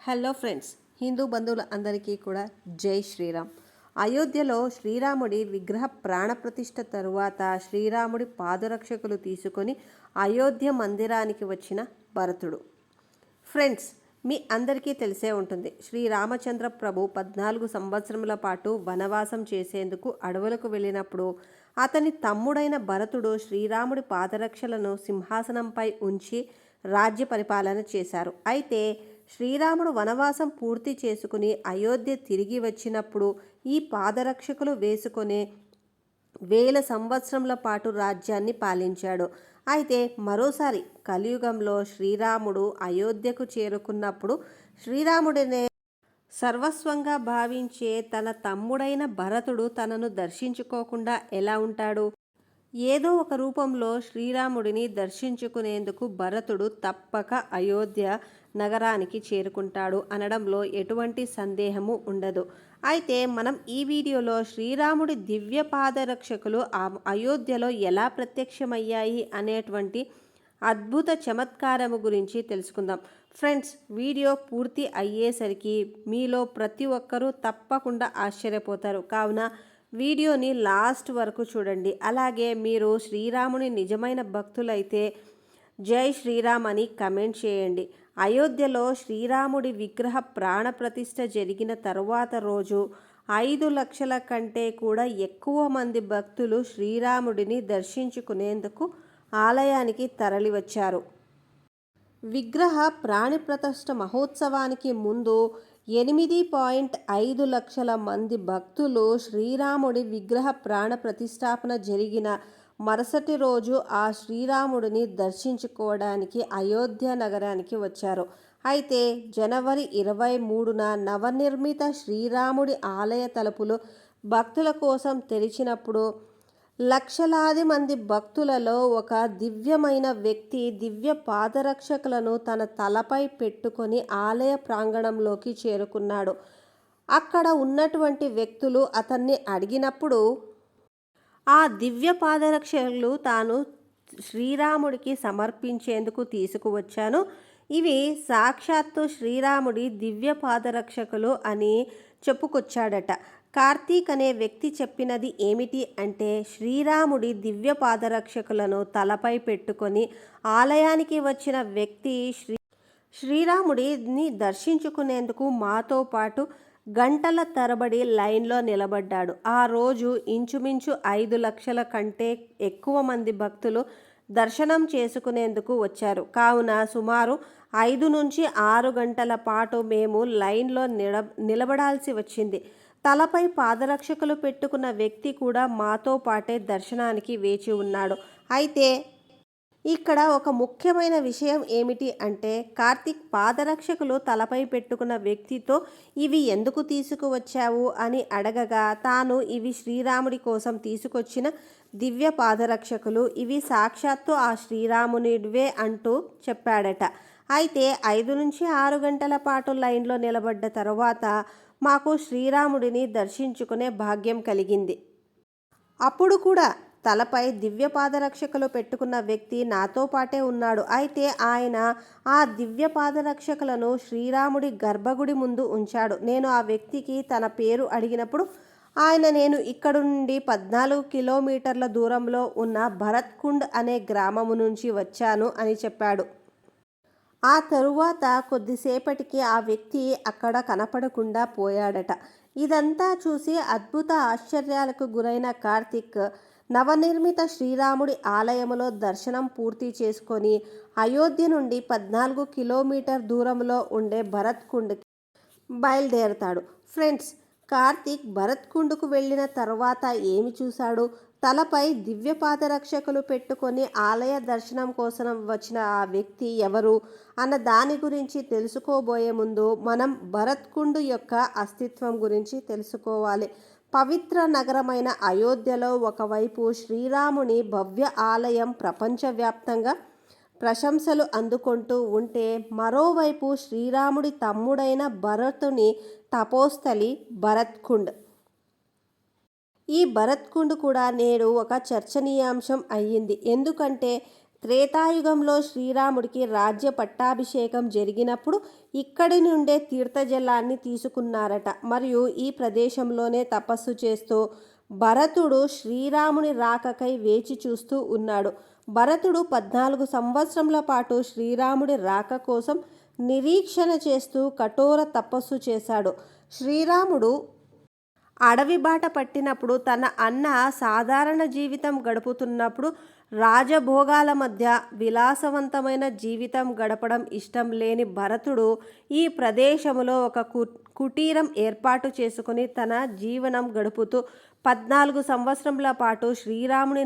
Hello friends, Hindu బంధువుల అందరికీ కూడా జై శ్రీరామ్. అయోధ్యలో శ్రీరాముడి విగ్రహ ప్రాణప్రతిష్ఠ తరువాత శ్రీరాముడి పాదరక్షకులు తీసుకొని అయోధ్య మందిరానికి వచ్చిన భరతుడు. ఫ్రెండ్స్, మీ అందరికీ తెలిసే ఉంటుంది, శ్రీరామచంద్ర ప్రభు 14 సంవత్సరముల పాటు వనవాసం చేసేందుకు అడవులకు వెళ్ళినప్పుడు అతని తమ్ముడైన భరతుడు శ్రీరాముడి పాదరక్షలను సింహాసనంపై ఉంచి రాజ్య పరిపాలన చేశారు. అయితే శ్రీరాముడు వనవాసం పూర్తి చేసుకుని అయోధ్య తిరిగి వచ్చినప్పుడు ఈ పాదరక్షకులు వేసుకునే 1000 సంవత్సరముల పాటు రాజ్యాన్ని పాలించాడు. అయితే మరోసారి కలియుగంలో శ్రీరాముడు అయోధ్యకు చేరుకున్నప్పుడు శ్రీరాముడినే సర్వస్వంగా భావించే తన తమ్ముడైన భరతుడు తనను దర్శించుకోకుండా ఎలా ఉంటాడు? ఏదో ఒక రూపంలో శ్రీరాముడిని దర్శించుకునేందుకు భరతుడు తప్పక అయోధ్య నగరానికి చేరుకుంటాడు అనడంలో ఎటువంటి సందేహము ఉండదు. అయితే మనం ఈ వీడియోలో శ్రీరాముడి దివ్య పాదరక్షకులు అయోధ్యలో ఎలా ప్రత్యక్షమయ్యాయి అనేటువంటి అద్భుత చమత్కారము గురించి తెలుసుకుందాం. ఫ్రెండ్స్, వీడియో పూర్తి అయ్యేసరికి మీలో ప్రతి ఒక్కరూ తప్పకుండా ఆశ్చర్యపోతారు. కావున వీడియోని లాస్ట్ వరకు చూడండి. అలాగే మీరు శ్రీరాముని నిజమైన భక్తులైతే జై శ్రీరామ్ అని కమెంట్ చేయండి. అయోధ్యలో శ్రీరాముడి విగ్రహ ప్రాణప్రతిష్ఠ జరిగిన తరువాత రోజు 5 లక్షల కంటే కూడా ఎక్కువ మంది భక్తులు శ్రీరాముడిని దర్శించుకునేందుకు ఆలయానికి తరలివచ్చారు. విగ్రహ ప్రాణప్రతిష్ఠ మహోత్సవానికి ముందు 8.5 లక్షల మంది భక్తులు శ్రీరాముడి విగ్రహ ప్రాణ ప్రతిష్టాపన జరిగిన మరుసటి రోజు ఆ శ్రీరాముడిని దర్శించుకోవడానికి అయోధ్య నగరానికి వచ్చారు. అయితే జనవరి 23న నవనిర్మిత శ్రీరాముడి ఆలయ తలుపులు భక్తుల కోసం తెరిచినప్పుడు లక్షలాది మంది భక్తులలో ఒక దివ్యమైన వ్యక్తి దివ్య పాదరక్షకులను తన తలపై పెట్టుకొని ఆలయ ప్రాంగణంలోకి చేరుకున్నాడు. అక్కడ ఉన్నటువంటి వ్యక్తులు అతన్ని అడిగినప్పుడు ఆ దివ్య పాదరక్షకులు తాను శ్రీరాముడికి సమర్పించేందుకు తీసుకువచ్చాను, ఇవి సాక్షాత్తు శ్రీరాముడి దివ్య పాదరక్షకులు అని చెప్పుకొచ్చాడట. కార్తీక్ అనే వ్యక్తి చెప్పినది ఏమిటి అంటే, శ్రీరాముడి దివ్య పాదరక్షకులను తలపై పెట్టుకొని ఆలయానికి వచ్చిన వ్యక్తి శ్రీరాముడిని దర్శించుకునేందుకు మాతో పాటు గంటల తరబడి లైన్లో నిలబడ్డాడు. ఆ రోజు ఇంచుమించు 5 లక్షల కంటే ఎక్కువ మంది భక్తులు దర్శనం చేసుకునేందుకు వచ్చారు. కావున సుమారు 5 నుంచి 6 గంటల పాటు మేము లైన్లో నిలబడాల్సి వచ్చింది. తలపై పాదరక్షకులు పెట్టుకున్న వ్యక్తి కూడా మాతో పాటే దర్శనానికి వేచి ఉన్నాడు. అయితే ఇక్కడ ఒక ముఖ్యమైన విషయం ఏమిటి అంటే, కార్తీక్ పాదరక్షకులు తలపై పెట్టుకున్న వ్యక్తితో ఇవి ఎందుకు తీసుకువచ్చావు అని అడగగా, తాను ఇవి శ్రీరాముడి కోసం తీసుకొచ్చిన దివ్య పాదరక్షకులు, ఇవి సాక్షాత్తు ఆ శ్రీరామునివే అంటూ చెప్పాడట. అయితే 5 నుంచి 6 గంటల పాటు లైన్లో నిలబడ్డ తరువాత మాకు శ్రీరాముడిని దర్శించుకునే భాగ్యం కలిగింది. అప్పుడు కూడా తలపై దివ్య పాదరక్షకులు పెట్టుకున్న వ్యక్తి నాతో పాటే ఉన్నాడు. అయితే ఆయన ఆ దివ్య పాదరక్షకులను శ్రీరాముడి గర్భగుడి ముందు ఉంచాడు. నేను ఆ వ్యక్తికి తన పేరు అడిగినప్పుడు ఆయన నేను ఇక్కడ నుండి 14 కిలోమీటర్ల దూరంలో ఉన్న భరత్కుండ్ అనే గ్రామము నుంచి వచ్చాను అని చెప్పాడు. ఆ తరువాత కొద్దిసేపటికి ఆ వ్యక్తి అక్కడ కనపడకుండా పోయాడట. ఇదంతా చూసి అద్భుత ఆశ్చర్యాలకు గురైన కార్తీక్ నవనిర్మిత శ్రీరాముడి ఆలయములో దర్శనం పూర్తి చేసుకొని అయోధ్య నుండి 14 కిలోమీటర్ దూరంలో ఉండే భరత్కుండ్కి బయలుదేరతాడు. ఫ్రెండ్స్, కార్తీక్ భరత్కుండ్కు వెళ్ళిన తర్వాత ఏమి చూశాడు? తలపై దివ్య పాదరక్షకులు పెట్టుకొని ఆలయ దర్శనం కోసం వచ్చిన ఆ వ్యక్తి ఎవరు అన్న దాని గురించి తెలుసుకోబోయే ముందు మనం భరత్కుండ్ యొక్క అస్తిత్వం గురించి తెలుసుకోవాలి. పవిత్ర నగరమైన అయోధ్యలో ఒకవైపు శ్రీరాముని భవ్య ఆలయం ప్రపంచవ్యాప్తంగా ప్రశంసలు అందుకుంటూ ఉంటే, మరోవైపు శ్రీరాముడి తమ్ముడైన భరతుని తపోస్థలి భరత్కుండ్. ఈ భరత్కుండ్ కూడా నేడు ఒక చర్చనీయాంశం అయ్యింది. ఎందుకంటే త్రేతాయుగంలో శ్రీరాముడికి రాజ్య పట్టాభిషేకం జరిగినప్పుడు ఇక్కడి నుండే తీర్థజలాన్ని తీసుకున్నారట. మరియు ఈ ప్రదేశంలోనే తపస్సు చేస్తూ భరతుడు శ్రీరాముని రాకకై వేచి చూస్తూ ఉన్నాడు. భరతుడు 14 సంవత్సరముల పాటు శ్రీరాముడి రాక కోసం నిరీక్షణ చేస్తూ కఠోర తపస్సు చేశాడు. శ్రీరాముడు అడవి బాట పట్టినప్పుడు తన అన్న సాధారణ జీవితం గడుపుతున్నప్పుడు రాజభోగాల మధ్య విలాసవంతమైన జీవితం గడపడం ఇష్టం లేని భరతుడు ఈ ప్రదేశంలో ఒక కుటీరం ఏర్పాటు చేసుకుని తన జీవనం గడుపుతూ 14 సంవత్సరముల పాటు శ్రీరాముని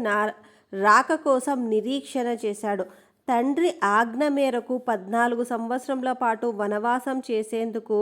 రాక కోసం నిరీక్షణ చేశాడు. తండ్రి ఆజ్ఞ మేరకు 14 సంవత్సరముల పాటు వనవాసం చేసేందుకు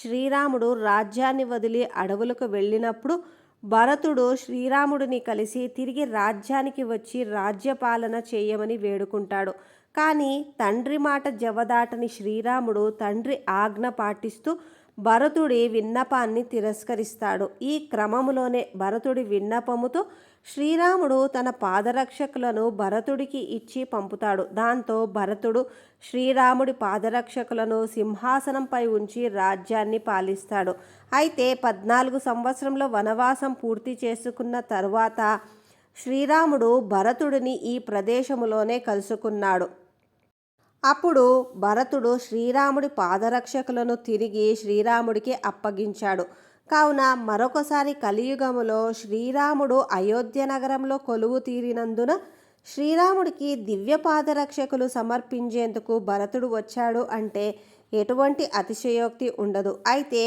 శ్రీరాముడు రాజ్యాన్ని వదిలి అడవులకు వెళ్ళినప్పుడు భరతుడు శ్రీరాముడిని కలిసి తిరిగి రాజ్యానికి వచ్చి రాజ్యపాలన చేయమని వేడుకుంటాడు. కానీ తండ్రి మాట జవదాటని శ్రీరాముడు తండ్రి ఆజ్ఞ పాటిస్తూ భరతుడి విన్నపాన్ని తిరస్కరిస్తాడు. ఈ క్రమములోనే భరతుడి విన్నపముతో శ్రీరాముడు తన పాదరక్షకులను భరతుడికి ఇచ్చి పంపుతాడు. దాంతో భరతుడు శ్రీరాముడి పాదరక్షకులను సింహాసనంపై ఉంచి రాజ్యాన్ని పాలిస్తాడు. అయితే 14 సంవత్సరంలో వనవాసం పూర్తి చేసుకున్న తరువాత శ్రీరాముడు భరతుడిని ఈ ప్రదేశములోనే కలుసుకున్నాడు. అప్పుడు భరతుడు శ్రీరాముడి పాదరక్షకులను తిరిగి శ్రీరాముడికి అప్పగించాడు. కావున మరొకసారి కలియుగములో శ్రీరాముడు అయోధ్య నగరంలో కొలువు తీరినందున శ్రీరాముడికి దివ్య పాదరక్షకులు సమర్పించేందుకు భరతుడు వచ్చాడు అంటే ఎటువంటి అతిశయోక్తి ఉండదు. అయితే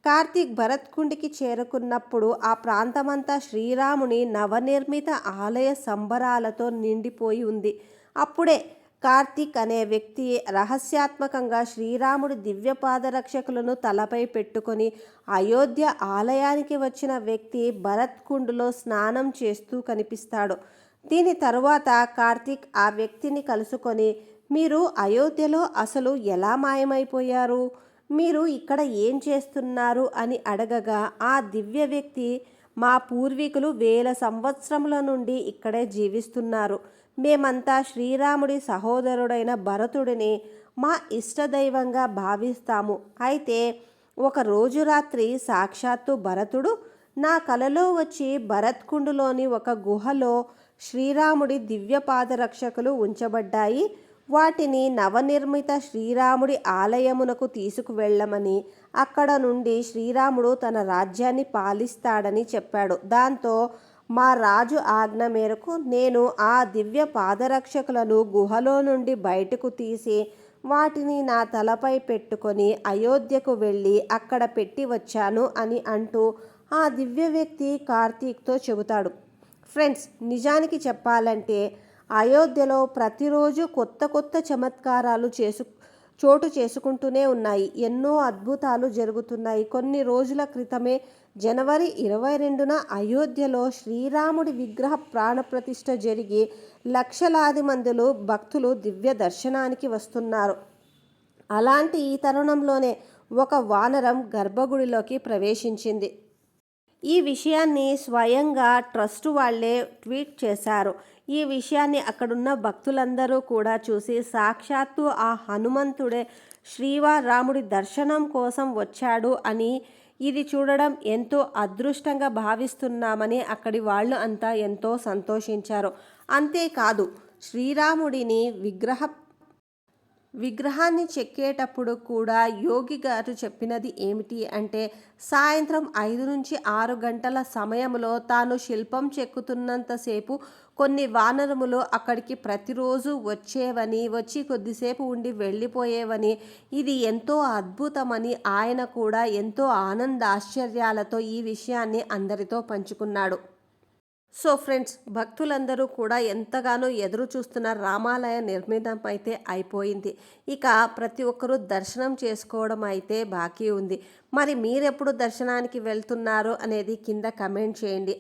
కార్తీక్ భరత్కుండికి చేరుకున్నప్పుడు ఆ ప్రాంతమంతా శ్రీరాముని నవనిర్మిత ఆలయ సంబరాలతో నిండిపోయి ఉంది. అప్పుడే కార్తీక్ అనే వ్యక్తి రహస్యాత్మకంగా శ్రీరాముడి దివ్య పాదరక్షకులను తలపై పెట్టుకొని అయోధ్య ఆలయానికి వచ్చిన వ్యక్తి భరత్కుండులో స్నానం చేస్తూ కనిపిస్తాడు. దీని తరువాత కార్తీక్ ఆ వ్యక్తిని కలుసుకొని, మీరు అయోధ్యలో అసలు ఎలా మాయమైపోయారు, మీరు ఇక్కడ ఏం చేస్తున్నారు అని అడగగా ఆ దివ్య వ్యక్తి, మా పూర్వీకులు 1000 సంవత్సరముల నుండి ఇక్కడే జీవిస్తున్నారు. మేమంతా శ్రీరాముడి సహోదరుడైన భరతుడిని మా ఇష్టదైవంగా భావిస్తాము. అయితే ఒక రోజు రాత్రి సాక్షాత్తు భరతుడు నా కలలో వచ్చి భరత్కుండులోని ఒక గుహలో శ్రీరాముడి దివ్య పాదరక్షకులు ఉంచబడ్డాయి, వాటిని నవనిర్మిత శ్రీరాముడి ఆలయమునకు తీసుకువెళ్ళమని, అక్కడ నుండి శ్రీరాముడు తన రాజ్యాన్ని పాలిస్తాడని చెప్పాడు. దాంతో మా రాజు ఆజ్ఞ మేరకు నేను ఆ దివ్య పాదరక్షకులను గుహలో నుండి బయటకు తీసి వాటిని నా తలపై పెట్టుకొని అయోధ్యకు వెళ్ళి అక్కడ పెట్టి వచ్చాను అని అంటూ ఆ దివ్య వ్యక్తి కార్తీక్తో చెబుతాడు. ఫ్రెండ్స్, నిజానికి చెప్పాలంటే అయోధ్యలో ప్రతిరోజు కొత్త కొత్త చమత్కారాలు చోటు చేసుకుంటూనే ఉన్నాయి. ఎన్నో అద్భుతాలు జరుగుతున్నాయి. కొన్ని రోజుల క్రితమే జనవరి 22న అయోధ్యలో శ్రీరాముడి విగ్రహ ప్రాణప్రతిష్ఠ జరిగి లక్షలాది మందిలో భక్తులు దివ్య దర్శనానికి వస్తున్నారు. అలాంటి ఈ తరుణంలోనే ఒక వానరం గర్భగుడిలోకి ప్రవేశించింది. ఈ విషయాన్ని స్వయంగా ట్రస్ట్ వాళ్ళే ట్వీట్ చేశారు. ఈ విషయాన్ని అక్కడున్న భక్తులందరూ కూడా చూసి సాక్షాత్తు ఆ హనుమంతుడే శ్రీరాముడి దర్శనం కోసం వచ్చాడు అని, ఇది చూడడం ఎంతో అదృష్టంగా భావిస్తున్నామని అక్కడి వాళ్ళు అంతా ఎంతో సంతోషించారు. అంతేకాదు, శ్రీరాముడిని విగ్రహాన్ని చెక్కేటప్పుడు కూడా యోగి గారు చెప్పినది ఏమిటి అంటే, సాయంత్రం 5 నుంచి 6 గంటల సమయంలో తాను శిల్పం చెక్కుతున్నంతసేపు కొన్ని వానరములు అక్కడికి ప్రతిరోజు వచ్చేవని, వచ్చి కొద్దిసేపు ఉండి వెళ్ళిపోయేవని, ఇది ఎంతో అద్భుతమని ఆయన కూడా ఎంతో ఆశ్చర్యాలతో ఈ విషయాన్ని అందరితో పంచుకున్నాడు. సో ఫ్రెండ్స్, భక్తులందరూ కూడా ఎంతగానో ఎదురు చూస్తున్న రామాలయ నిర్మితం అయితే అయిపోయింది. ఇక ప్రతి ఒక్కరూ దర్శనం చేసుకోవడం అయితే బాకీ ఉంది. మరి మీరెప్పుడు దర్శనానికి వెళ్తున్నారు అనేది కింద కమెంట్ చేయండి.